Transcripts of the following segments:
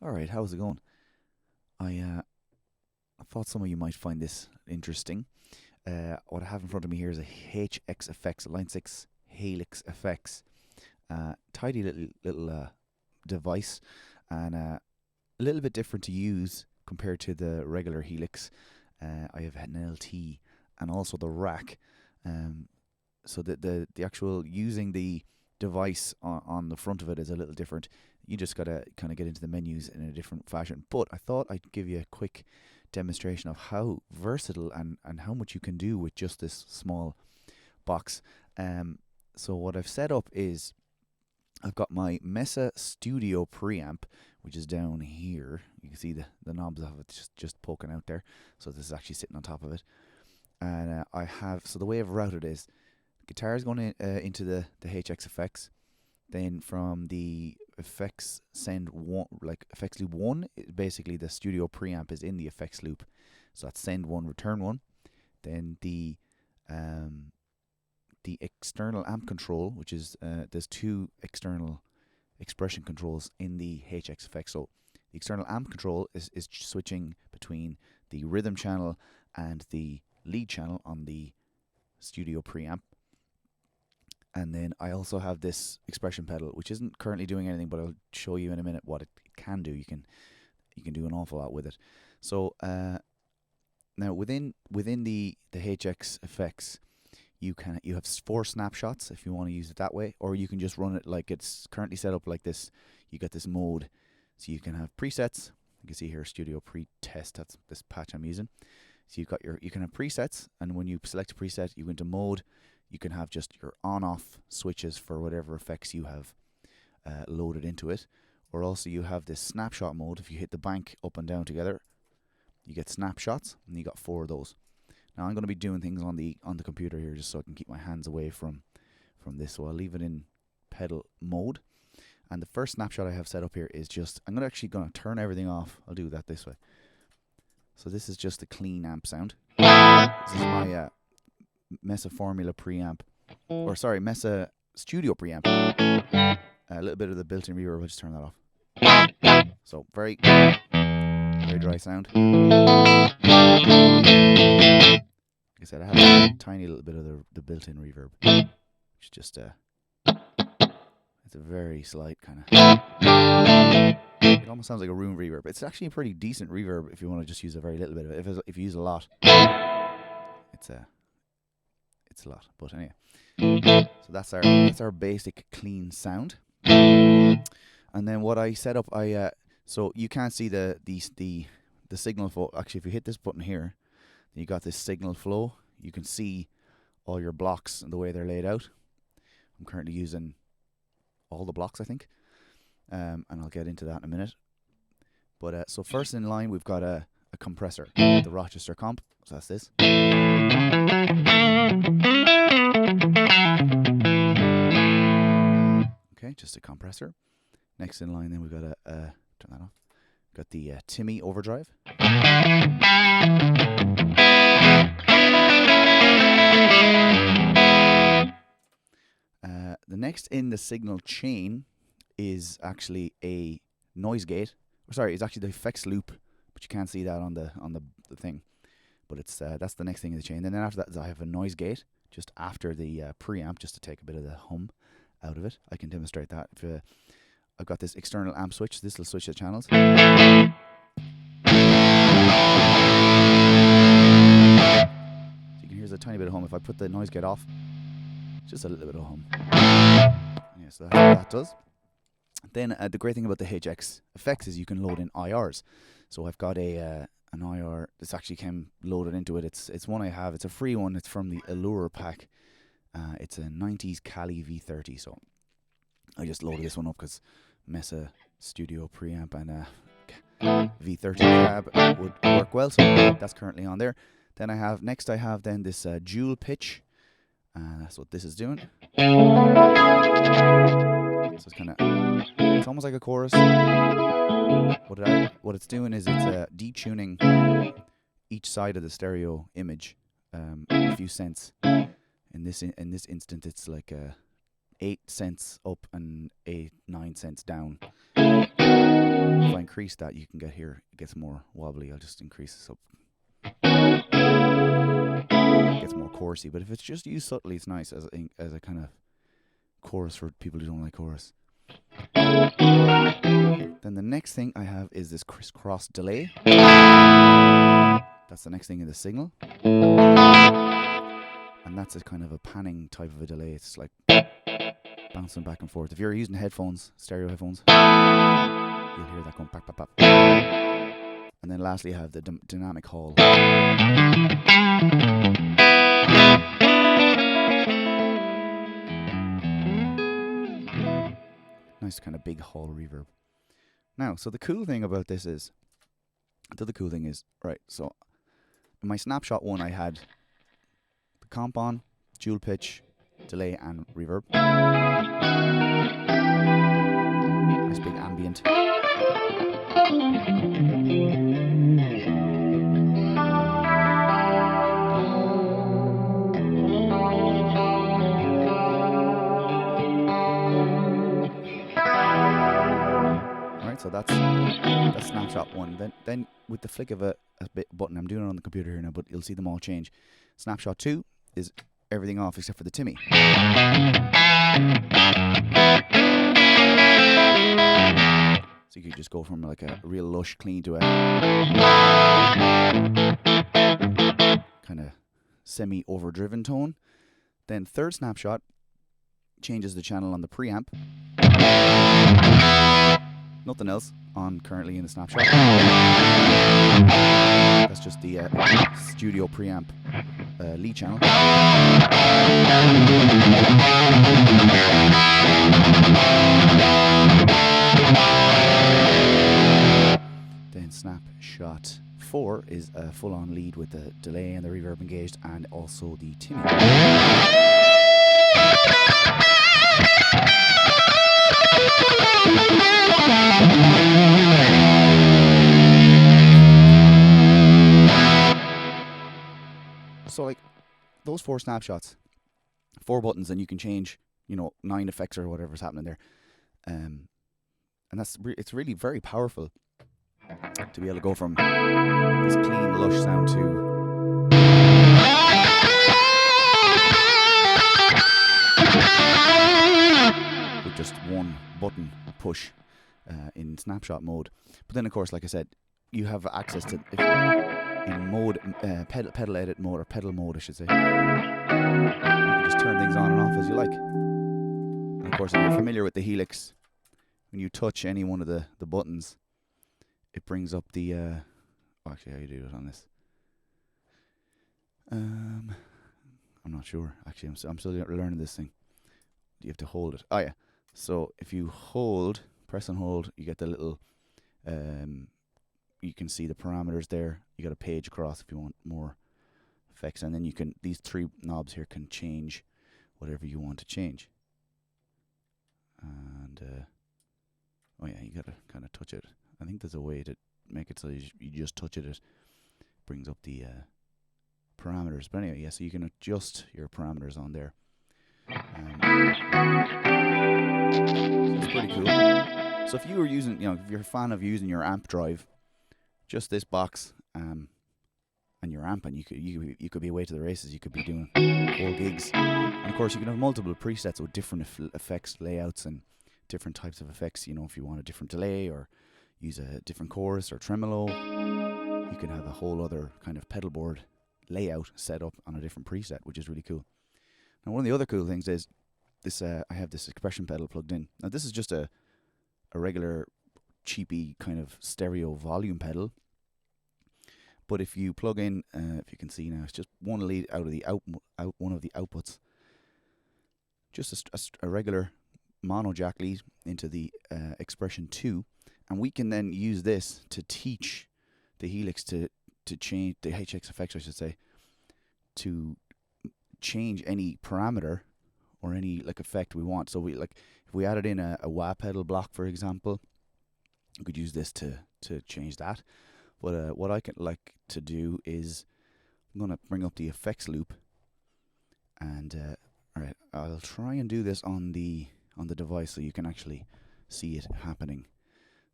Alright, how's it going? I thought some of you might find this interesting. What I have in front of me here is a HX Effects Line 6 Helix Effects. Tidy little device, and a little bit different to use compared to the regular Helix. I have an LT and also the rack. So the actual using the device on the front of it is a little different. You just gotta kind of get into the menus in a different fashion. But I thought I'd give you a quick demonstration of how versatile and how much you can do with just this small box. So what I've set up is I've got my Mesa Studio preamp, which is down here. You can see the knobs of it just poking out there. So this is actually sitting on top of it. And I have, so the way I've routed is guitar is going into the HX effects. Then from the effects send one, like effects loop 1, basically the studio preamp is in the effects loop. So that's send 1, return 1. Then the external amp control, which is there's two external expression controls in the HX effects. So the external amp control is switching between the rhythm channel and the lead channel on the studio preamp. And then I also have this expression pedal, which isn't currently doing anything, but I'll show you in a minute what it can do. You can do an awful lot with it. So now within the HX effects, you have 4 snapshots if you want to use it that way, or you can just run it like it's currently set up like this. You get this mode, so you can have presets. You can see here Studio Pre-Test. That's this patch I'm using. So you can have presets, and when you select a preset, you go into mode. You can have just your on-off switches for whatever effects you have loaded into it. Or also you have this snapshot mode. If you hit the bank up and down together, you get snapshots, and you got 4 of those. Now I'm going to be doing things on the computer here just so I can keep my hands away from this. So I'll leave it in pedal mode. And the first snapshot I have set up here is just, I'm actually going to turn everything off. I'll do that this way. So this is just a clean amp sound. This is my Mesa Formula preamp, or sorry, Mesa Studio preamp. A little bit of the built-in reverb. I'll just turn that off. So very dry sound. Like I said, I have a tiny little bit of the built-in reverb, which is just it's a very slight kind of. It almost sounds like a room reverb. It's actually a pretty decent reverb if you want to just use a very little bit of it. If you use a lot, it's a lot. But anyway, so that's our basic clean sound. And then what I set up, so you can't see the signal flow. Actually, if you hit this button here, you got this signal flow. You can see all your blocks and the way they're laid out. I'm currently using all the blocks, I think, and I'll get into that in a minute. But so first in line, we've got a compressor, the Rochester comp. So that's this. Okay, just a compressor. Next in line, then we've got turn that off. Got the Timmy overdrive. The next in the signal chain is actually a noise gate. Sorry, it's actually the effects loop, but you can't see that on the thing. But it's that's the next thing in the chain. And then after that, I have a noise gate just after the preamp, just to take a bit of the hum out of it. I can demonstrate that. If I've got this external amp switch. This will switch the channels. So you can hear there's a tiny bit of hum. If I put the noise gate off, just a little bit of hum. Yeah, so that's what that does. Then the great thing about the HX effects is you can load in IRs. So I've got an IR. This actually came loaded into it. It's one I have. It's a free one. It's from the Allure pack. It's a 90s Cali V30. So I just loaded this one up because Mesa Studio preamp and V30 cab would work well. So that's currently on there. Then I have this dual pitch. That's what this is doing. So it's it's almost like a chorus. What it's doing is it's detuning each side of the stereo image a few cents. In this instant, it's like 8 cents up and 9 cents down. If I increase that, you can get here, it gets more wobbly. I'll just increase this up. It gets more chorusy, but if it's just used subtly, it's nice as a kind of chorus for people who don't like chorus. Then the next thing I have is this crisscross delay. That's the next thing in the signal. And that's a kind of a panning type of a delay. It's like bouncing back and forth. If you're using headphones, stereo headphones, you'll hear that going pap, pap, pap. And then lastly, I have the dynamic hall. Nice kind of big hall reverb. Now, so the cool thing about this is, right, so in my snapshot one, I had the comp on, dual pitch, delay, and reverb. Nice big ambient. So that's snapshot one. Then with the flick of a button, I'm doing it on the computer here now, but you'll see them all change. Snapshot 2 is everything off except for the Timmy. So you could just go from like a real lush clean to a kind of semi overdriven tone. Then third snapshot changes the channel on the preamp. Nothing else on currently in the snapshot. That's just the studio preamp lead channel. Then snapshot 4 is a full-on lead with the delay and the reverb engaged, and also the Timmy. So like those 4 snapshots, 4 buttons, and you can change, 9 effects or whatever's happening there, and that's it's really very powerful to be able to go from this clean lush sound to with just one button push in snapshot mode. But then of course, like I said, you have access to in mode pedal edit mode, or pedal mode I should say. You can just turn things on and off as you like. And of course, if you're familiar with the Helix, when you touch any one of the buttons, it brings up the actually, how you do it on this, I'm not sure actually. I'm still learning this thing. You have to hold it. Oh yeah, so if you press and hold, you get the little you can see the parameters there. You got a page across if you want more effects, and then you can, these 3 knobs here can change whatever you want to change. And oh yeah, you gotta kind of touch it. I think there's a way to make it so you just touch it. It brings up the parameters. But anyway, yeah, so you can adjust your parameters on there. So it's pretty cool. So if you were using, if you're a fan of using your amp drive, just this box and your amp, and you could be away to the races. You could be doing whole gigs. And of course, you can have multiple presets with different effects, layouts, and different types of effects. If you want a different delay or use a different chorus or tremolo, you can have a whole other kind of pedal board layout set up on a different preset, which is really cool. Now, one of the other cool things is this. I have this expression pedal plugged in. Now, this is just a regular cheapy kind of stereo volume pedal. But if you plug in, if you can see now, it's just one lead out of the one of the outputs. Just a regular mono jack lead into the expression 2, and we can then use this to teach the Helix to change the HX effects, I should say, to change any parameter or any like effect we want. So we if we added in a wah pedal block, for example, we could use this to change that. But what I like to do is I'm gonna bring up the effects loop and Alright, I'll try and do this on the device so you can actually see it happening.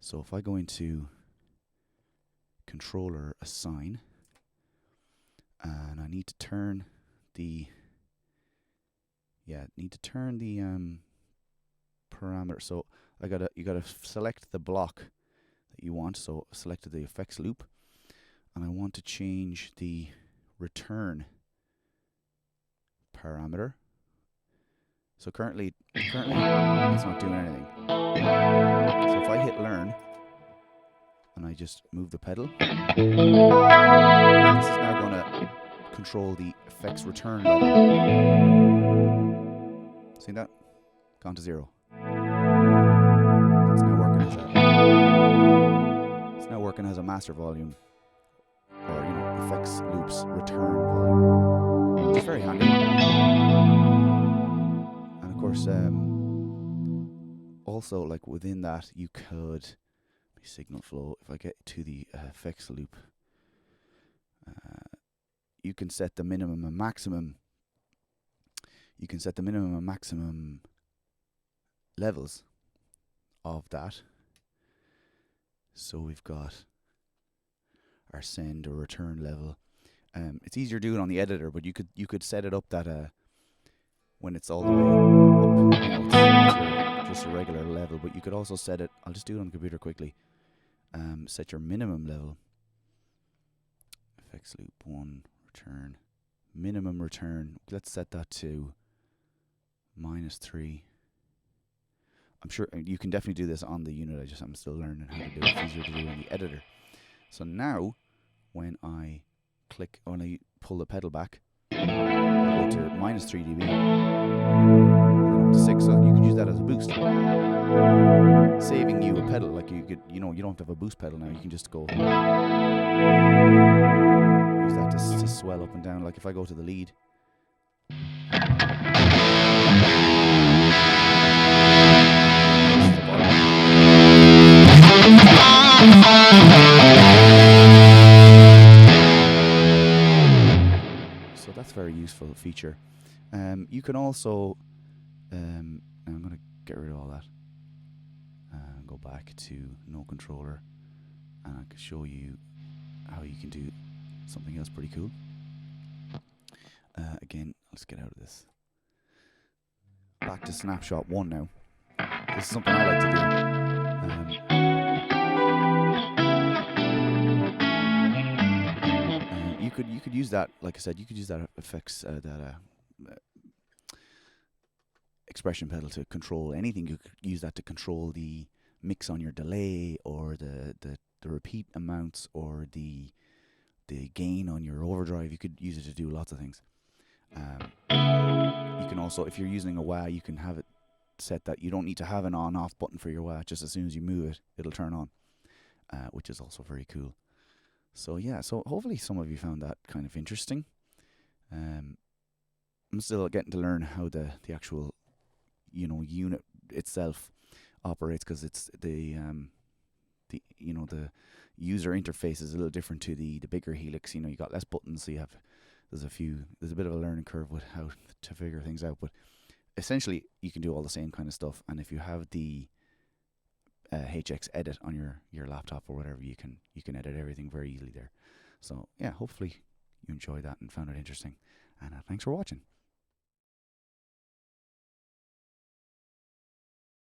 So if I go into controller assign, and I need to turn the parameter. So you gotta select the block that you want. So I selected the effects loop, and I want to change the return parameter. So currently it's not doing anything. So if I hit learn and I just move the pedal, this is now going to control the effects return level. See that? Gone to 0. It's now working as a master volume, or effects loops return volume, which is very handy. And of course, also like within that, you could signal flow. If I get to the effects loop, you can set the minimum and maximum. You can set the minimum and maximum levels of that. So we've got our send or return level. It's easier to do it on the editor, but you could set it up that when it's all the way up, it's just a regular level. But you could also set it. I'll just do it on the computer quickly. Set your minimum level. Effects loop 1 return minimum return. Let's set that to -3. I'm sure you can definitely do this on the unit. I'm still learning how to do it. It's easier to do in the editor. So now, when I pull the pedal back, I go to -3 dB, up to 6. So you could use that as a boost, saving you a pedal. Like you could, you don't have to have a boost pedal now. You can just go use that to swell up and down. Like if I go to the lead. So that's a very useful feature. You can also, I'm going to get rid of all that and go back to no controller, and I can show you how you can do something else pretty cool. Again, let's get out of this. Back to snapshot 1 now. This is something I like to do. You could use that, like I said, you could use that effects expression pedal to control anything. You could use that to control the mix on your delay, or the repeat amounts, or the gain on your overdrive. You could use it to do lots of things. You can also, if you're using a wah, you can have it set that you don't need to have an on-off button for your wah. Just as soon as you move it, it'll turn on, which is also very cool. So yeah, so hopefully some of you found that kind of interesting. I'm still getting to learn how the actual unit itself operates, because it's the user interface is a little different to the bigger Helix. You got less buttons, so there's a bit of a learning curve with how to figure things out, but essentially you can do all the same kind of stuff. And if you have the HX edit on your laptop or whatever, you can edit everything very easily there. So yeah, hopefully you enjoyed that and found it interesting, and thanks for watching.